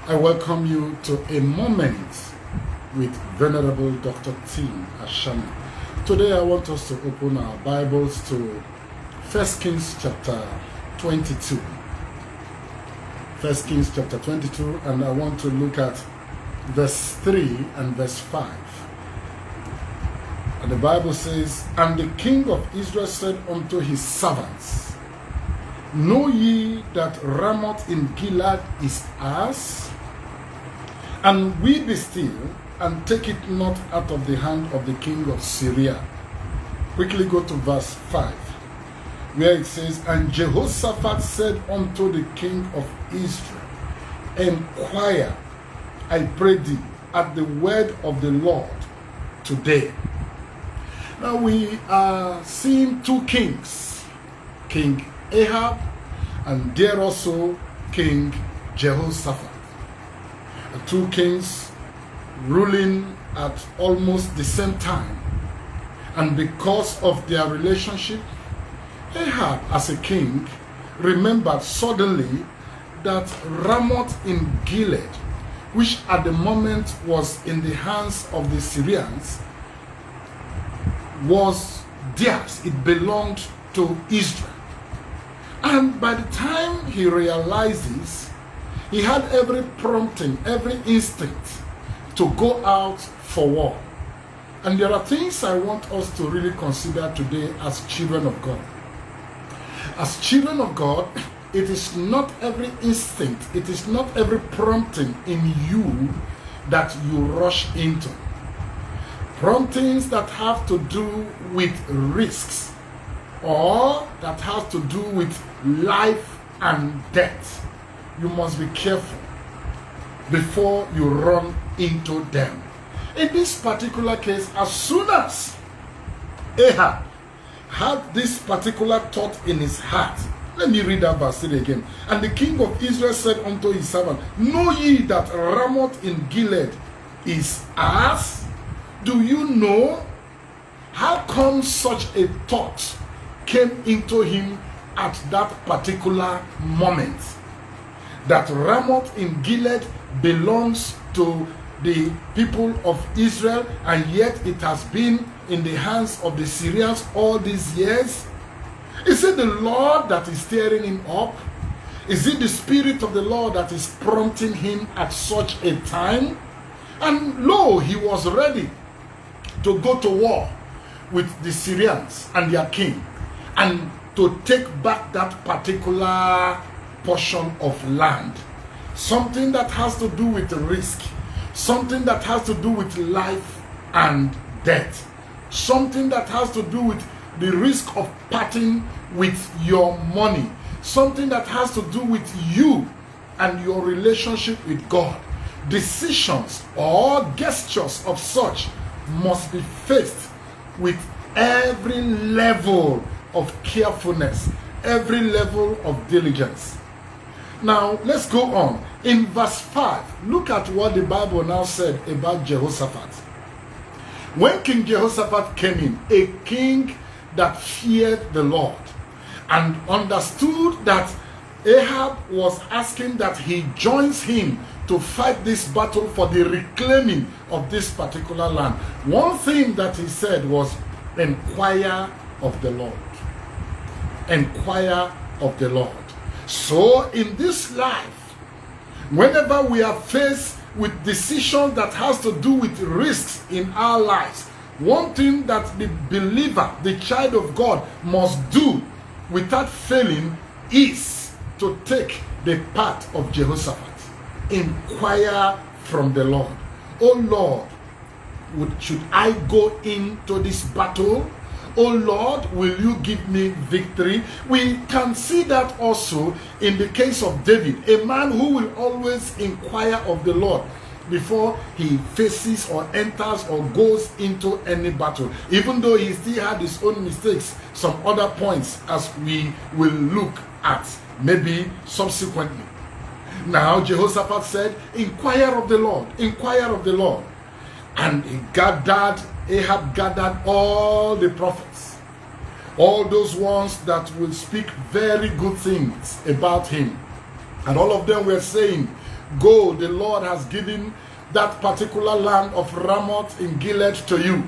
I welcome you to A Moment with Venerable Dr. Tim Ashami. Today I want us to open our Bibles to 1 Kings chapter 22. 1 Kings chapter 22, and I want to look at verse 3 and verse 5. And the Bible says, "And the king of Israel said unto his servants, Know ye that Ramoth in Gilead is ours? And we be still, and take it not out of the hand of the king of Syria." Quickly go to verse 5, where it says, "And Jehoshaphat said unto the king of Israel, Enquire, I pray thee, at the word of the Lord today." Now we are seeing two kings, King Ahab and there also King Jehoshaphat. Two kings ruling at almost the same time. And because of their relationship, Ahab as a king remembered suddenly that Ramoth in Gilead, which at the moment was in the hands of the Syrians, was theirs. It belonged to Israel. And by the time he realizes, he had every prompting, every instinct to go out for war. And there are things I want us to really consider today as children of God. As children of God, it is not every instinct, it is not every prompting in you that you rush into. Promptings that have to do with risks or that have to do with life and death, you must be careful before you run into them. In this particular case, as soon as Ahab had this particular thought in his heart, let me read that verse again. "And the king of Israel said unto his servant, Know ye that Ramoth in Gilead is ours? Do you know? How come such a thought came into him at that particular moment? That Ramoth in Gilead belongs to the people of Israel, and yet it has been in the hands of the Syrians all these years? Is it the Lord that is stirring him up? Is it the Spirit of the Lord that is prompting him at such a time?" And lo, he was ready to go to war with the Syrians and their king, and to take back that particular portion of land. Something that has to do with risk, something that has to do with life and death, something that has to do with the risk of parting with your money, something that has to do with you and your relationship with God. Decisions or gestures of such must be faced with every level of carefulness, every level of diligence. Now, let's go on. In verse 5, look at what the Bible now said about Jehoshaphat. When King Jehoshaphat came in, a king that feared the Lord and understood that Ahab was asking that he joins him to fight this battle for the reclaiming of this particular land. One thing that he said was, "Enquire of the Lord." Enquire of the Lord. So in this life, whenever we are faced with decisions that has to do with risks in our lives, one thing that the believer, the child of God, must do without failing is to take the path of Jehoshaphat. Inquire from the Lord. "Oh Lord, should I go into this battle? Oh Lord, will you give me victory?" We can see that also in the case of David, a man who will always inquire of the Lord before he faces or enters or goes into any battle, even though he still had his own mistakes, some other points as we will look at maybe subsequently. Now Jehoshaphat said, "Inquire of the Lord, inquire of the Lord." And Ahab gathered all the prophets, all those ones that will speak very good things about him. And all of them were saying, go, the Lord has given that particular land of Ramoth in Gilead to you.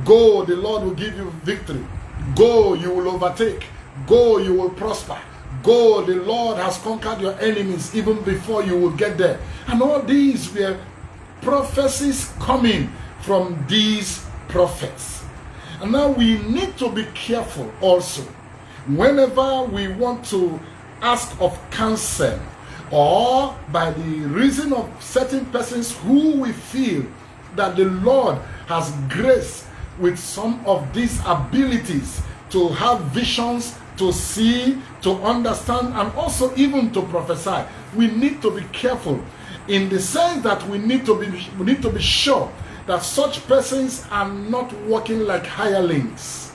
Go, the Lord will give you victory. Go, you will overtake. Go, you will prosper. Go, the Lord has conquered your enemies even before you will get there. And all these were prophecies coming from these prophets. And now we need to be careful also. Whenever we want to ask of counsel, or by the reason of certain persons who we feel that the Lord has graced with some of these abilities to have visions, to see, to understand, and also even to prophesy, we need to be careful in the sense that we need to be sure that such persons are not working like hirelings.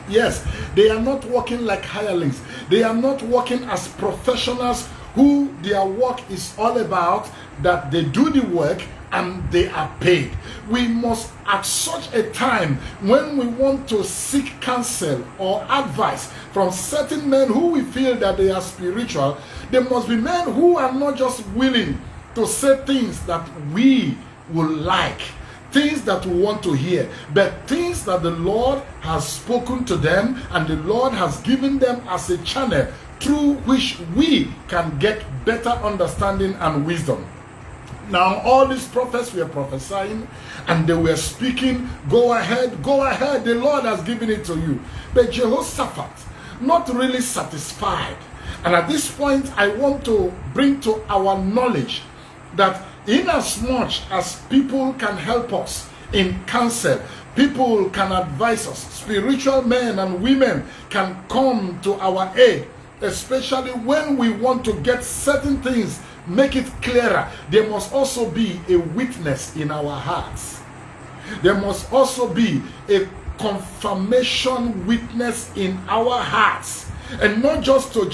Yes, they are not working like hirelings. They are not working as professionals who their work is all about, that they do the work and they are paid. We must, at such a time when we want to seek counsel or advice from certain men who we feel that they are spiritual, there must be men who are not just willing to say things that we will like, things that we want to hear, but things that the Lord has spoken to them and the Lord has given them as a channel through which we can get better understanding and wisdom. Now, all these prophets were prophesying and they were speaking, go ahead, the Lord has given it to you. But Jehoshaphat, not really satisfied. And at this point, I want to bring to our knowledge that inasmuch as people can help us in counsel, people can advise us, spiritual men and women can come to our aid, especially when we want to get certain things, make it clearer. There must also be a witness in our hearts. There must also be a confirmation witness in our hearts, and not just to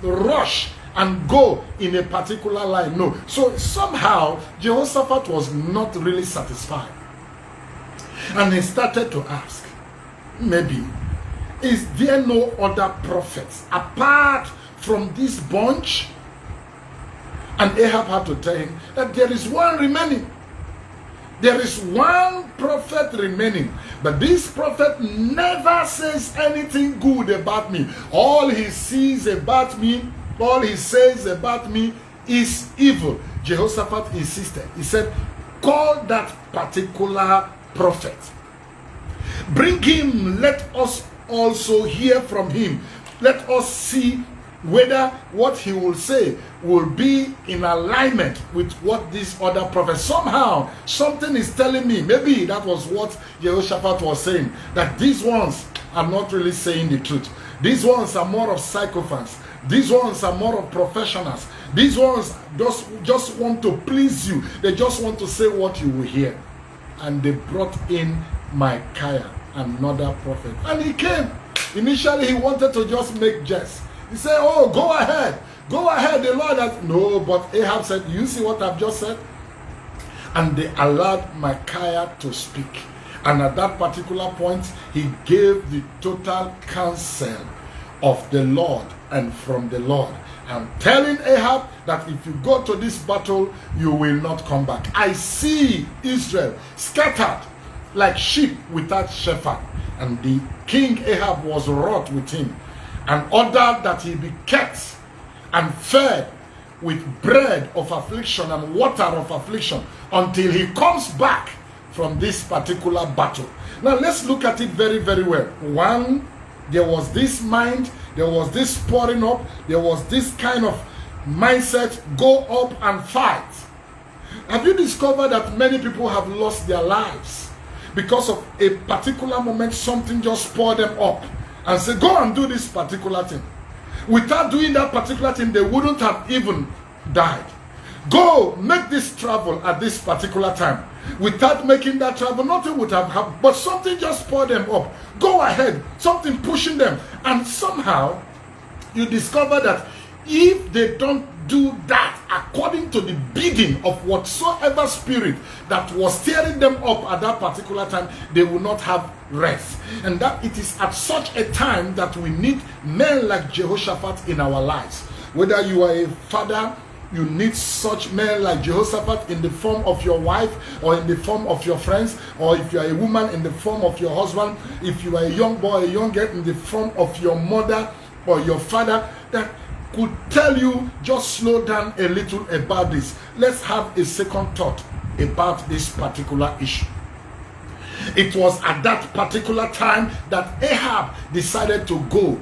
rush and go in a particular line. No. So somehow Jehoshaphat was not really satisfied, and he started to ask, maybe, is there no other prophets apart from this bunch? And Ahab had to tell him that there is one remaining. There is one prophet remaining. But this prophet never says anything good about me. All he sees about me, all he says about me is evil. Jehoshaphat insisted. He said, call that particular prophet. Bring him, let us also hear from him. Let us see whether what he will say will be in alignment with what this other prophet. Somehow, something is telling me, maybe that was what Jehoshaphat was saying, that these ones are not really saying the truth. These ones are more of sycophants. These ones are more of professionals. These ones just want to please you. They just want to say what you will hear. And they brought in Micaiah, another prophet. And he came. Initially, he wanted to just make jest. He said, oh, go ahead. Go ahead. The Lord has... No, but Ahab said, you see what I've just said? And they allowed Micaiah to speak. And at that particular point, he gave the total counsel of the Lord and from the Lord. And telling Ahab that if you go to this battle, you will not come back. I see Israel scattered like sheep without shepherd. And the king Ahab was wroth with him, and ordered that he be kept and fed with bread of affliction and water of affliction until he comes back from this particular battle. Now let's look at it very, very well. One, there was this mind, there was this pouring up, there was this kind of mindset, go up and fight. Have you discovered that many people have lost their lives because of a particular moment? Something just poured them up and said, go and do this particular thing. Without doing that particular thing, they wouldn't have even died. Go, make this travel at this particular time. Without making that travel, nothing would have happened. But something just poured them up. Go ahead, something pushing them. And somehow, you discover that if they don't do that according to the bidding of whatsoever spirit that was stirring them up at that particular time, they will not have rest. And that it is at such a time that we need men like Jehoshaphat in our lives, Whether you are a father, you need such men like Jehoshaphat in the form of your wife or in the form of your friends, or if you are a woman in the form of your husband, if you are a young boy, a young girl in the form of your mother or your father, that could tell you, just slow down a little about this. Let's have a second thought about this particular issue. It was at that particular time that Ahab decided to go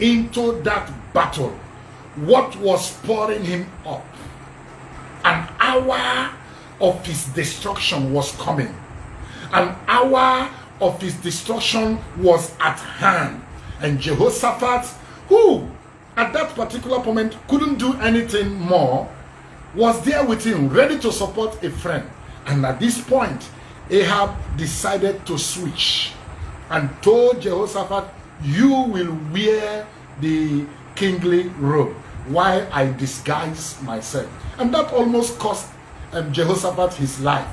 into that battle. What was pouring him up? An hour of his destruction was coming. An hour of his destruction was at hand. And Jehoshaphat, who at that particular moment couldn't do anything more, was there with him, ready to support a friend. And at this point, Ahab decided to switch and told Jehoshaphat, you will wear the kingly robe while I disguise myself. And that almost cost Jehoshaphat his life.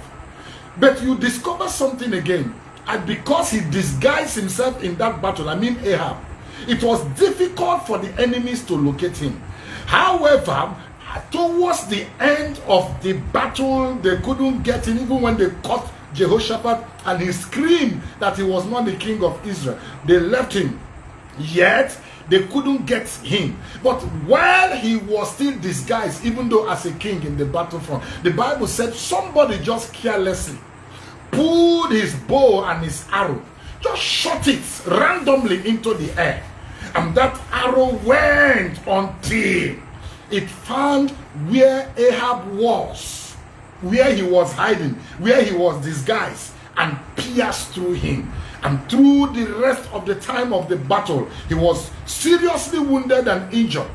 But you discover something again. And because he disguised himself in that battle, Ahab, it was difficult for the enemies to locate him. However, towards the end of the battle, they couldn't get him, even when they caught Jehoshaphat and he screamed that he was not the king of Israel. They left him. Yet, they couldn't get him. But while he was still disguised, even though as a king in the battlefront, the Bible said somebody just carelessly pulled his bow and his arrow, just shot it randomly into the air. And that arrow went until it found where Ahab was, where he was hiding, where he was disguised, and pierced through him. And through the rest of the time of the battle, he was seriously wounded and injured.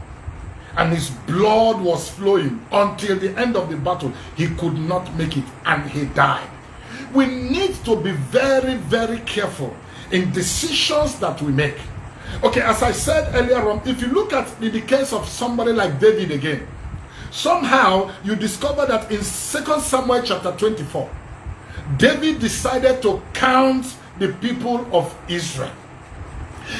And his blood was flowing until the end of the battle. He could not make it and he died. We need to be very, very careful in decisions that we make. Okay, as I said earlier on, if you look at the case of somebody like David again, somehow you discover that in 2 Samuel chapter 24, David decided to count the people of Israel.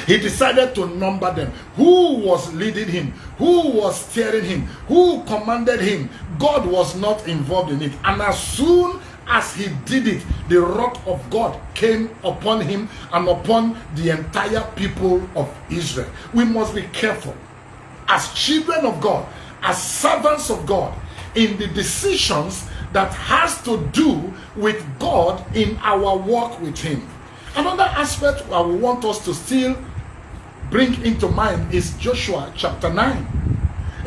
He decided to number them. Who was leading him? Who was steering him? Who commanded him? God was not involved in it. And as soon as he did it, the wrath of God came upon him and upon the entire people of Israel. We must be careful as children of God, as servants of God, in the decisions that has to do with God in our walk with him. Another aspect I want us to still bring into mind is Joshua chapter 9.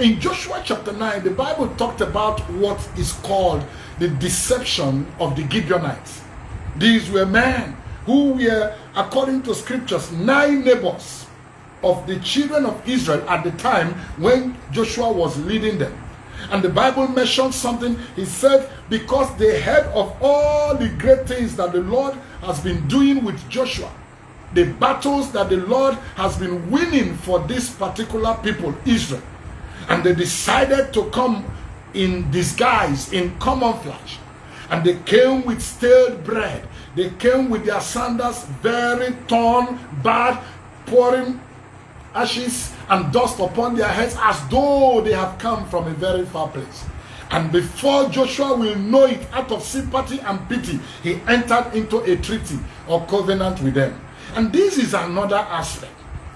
In Joshua chapter 9, the Bible talked about what is called the deception of the Gibeonites. These were men who were, according to scriptures, 9 neighbors of the children of Israel at the time when Joshua was leading them. And the Bible mentioned something. He said, because they heard of all the great things that the Lord has been doing with Joshua, the battles that the Lord has been winning for this particular people, Israel, and they decided to come in disguise, in camouflage, and they came with stale bread. They came with their sandals very torn, bad, pouring ashes and dust upon their heads as though they have come from a very far place. And before Joshua will know it, out of sympathy and pity, he entered into a treaty or covenant with them. And this is another aspect.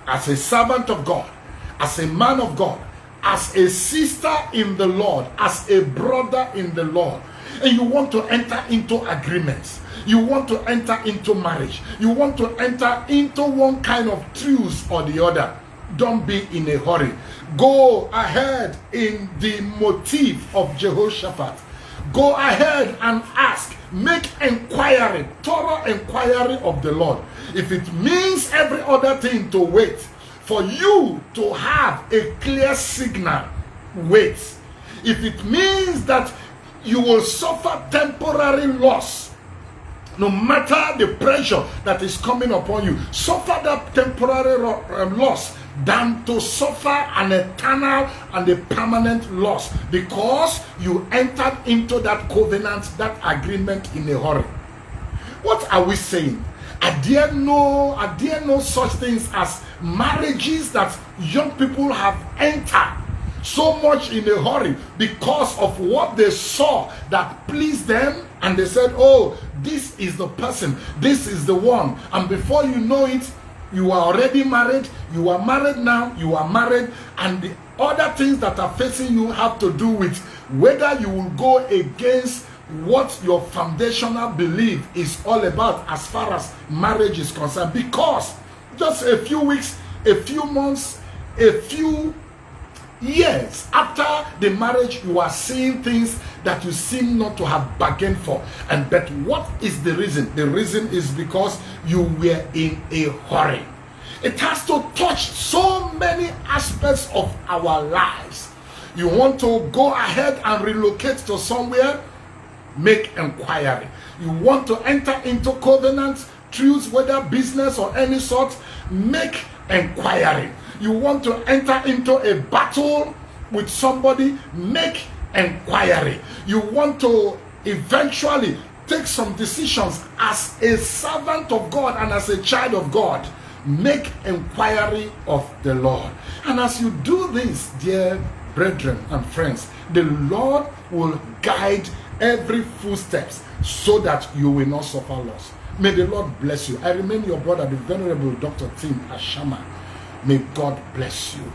As a servant of God, as a man of God, as a sister in the Lord, as a brother in the Lord, and you want to enter into agreements, you want to enter into marriage, you want to enter into one kind of truce or the other, don't be in a hurry. Go ahead in the motive of Jehoshaphat. Go ahead and ask, make inquiry, thorough inquiry of the Lord. If it means every other thing to wait, for you to have a clear signal, wait. If it means that you will suffer temporary loss, no matter the pressure that is coming upon you, suffer that temporary loss than to suffer an eternal and a permanent loss because you entered into that covenant, that agreement in a hurry. What are we saying? Are there no such things as marriages that young people have entered so much in a hurry because of what they saw that pleased them, and they said, oh, this is the person, this is the one. And before you know it, you are already married, you are married now, you are married, and the other things that are facing you have to do with whether you will go against what your foundational belief is all about as far as marriage is concerned. Because just a few weeks, a few months, a few years after the marriage, you are seeing things that you seem not to have bargained for. And but what is the reason? The reason is because you were in a hurry. It has to touch so many aspects of our lives. You want to go ahead and relocate to somewhere? Make inquiry. You want to enter into covenants, truths, whether business or any sort? Make inquiry. You want to enter into a battle with somebody? Make inquiry. You want to eventually take some decisions as a servant of God and as a child of God? Make inquiry of the Lord. And as you do this, dear brethren and friends, the Lord will guide every footsteps so that you will not suffer loss. May the Lord bless you. I remain your brother, the Venerable Dr. Tim Ashama. May God bless you.